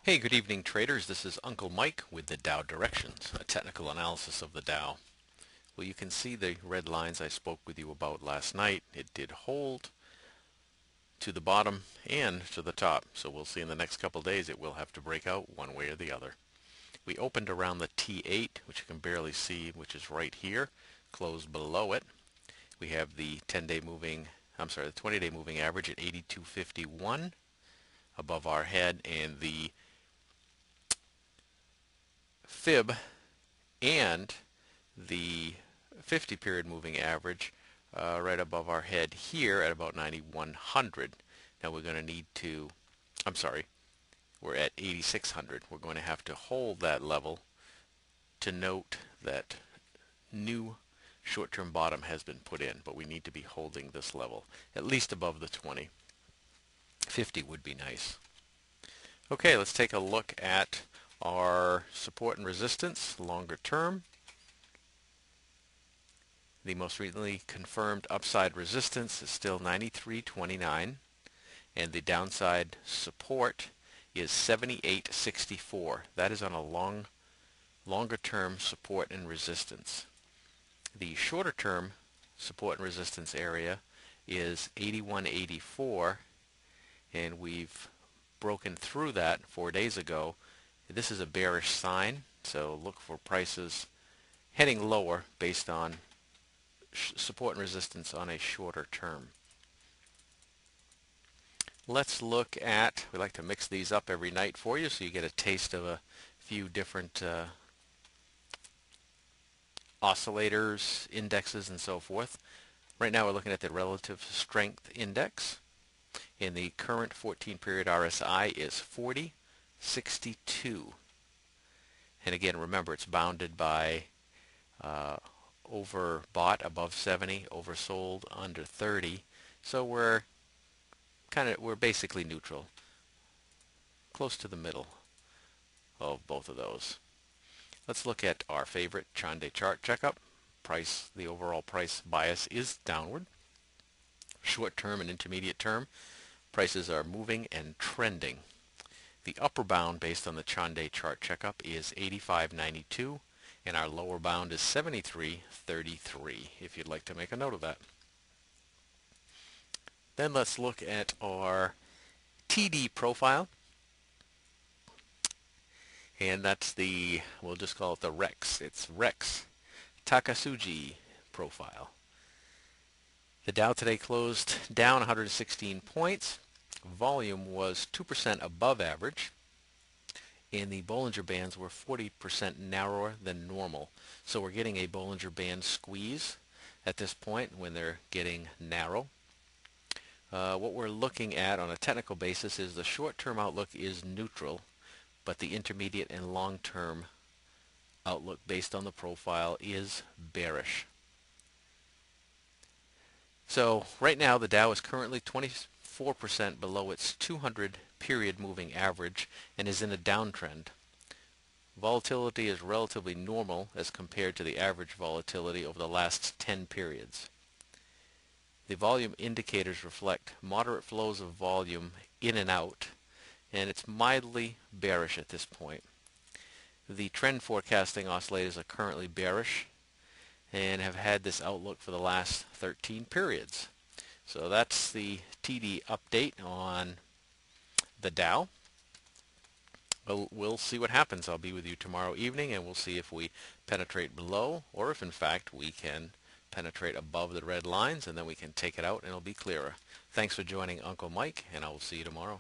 Hey, good evening traders. This is Uncle Mike with the Dow Directions, a technical analysis of the Dow. Well, you can see the red lines I spoke with you about last night. It did hold to the bottom and to the top. So we'll see in the next couple days it will have to break out one way or the other. We opened around the T8, which you can barely see, which is right here, closed below it. We have the 10-day moving, the 20-day moving average at 82.51 above our head, and the fib and the 50 period moving average right above our head here at about 9100. Now we're going to need to, we're at 8600. We're going to have to hold that level to note that new short-term bottom has been put in, but we need to be holding this level at least above the 20. 50 would be nice. Okay, let's take a look at our support and resistance longer term. The most recently confirmed upside resistance is still 93.29, and the downside support is 78.64. That is on a longer term support and resistance. The shorter term support and resistance area is 81.84, and we've broken through that 4 days ago. This is a bearish sign, so look for prices heading lower based on support and resistance on a shorter term. Let's look at, we like to mix these up every night for you so you get a taste of a few different oscillators, indexes, and so forth. Right now we're looking at the relative strength index, and the current 14-period RSI is 40.62. And again, remember, it's bounded by overbought above 70, oversold under 30. So we're basically neutral, close to the middle of both of those. Let's look at our favorite Chandé chart checkup. The overall price bias is downward. Short term and intermediate term, prices are moving and trending. The upper bound based on the Chandé chart checkup is 85.92, and our lower bound is 73.33, if you'd like to make a note of that. Then let's look at our TD profile, and that's we'll just call it the REX. It's REX Takasugi profile. The Dow today closed down 116 points. Volume was 2% above average, and the Bollinger Bands were 40% narrower than normal. So we're getting a Bollinger Band squeeze at this point when they're getting narrow. What we're looking at on a technical basis is the short-term outlook is neutral, but the intermediate and long-term outlook based on the profile is bearish. So right now the Dow is currently 24% below its 200 period moving average and is in a downtrend. Volatility is relatively normal as compared to the average volatility over the last 10 periods. The volume indicators reflect moderate flows of volume in and out, and it's mildly bearish at this point. The trend forecasting oscillators are currently bearish and have had this outlook for the last 13 periods. So that's the TD update on the Dow. We'll see what happens. I'll be with you tomorrow evening, and we'll see if we penetrate below or if in fact we can penetrate above the red lines, and then we can take it out and it'll be clearer. Thanks for joining Uncle Mike, and I will see you tomorrow.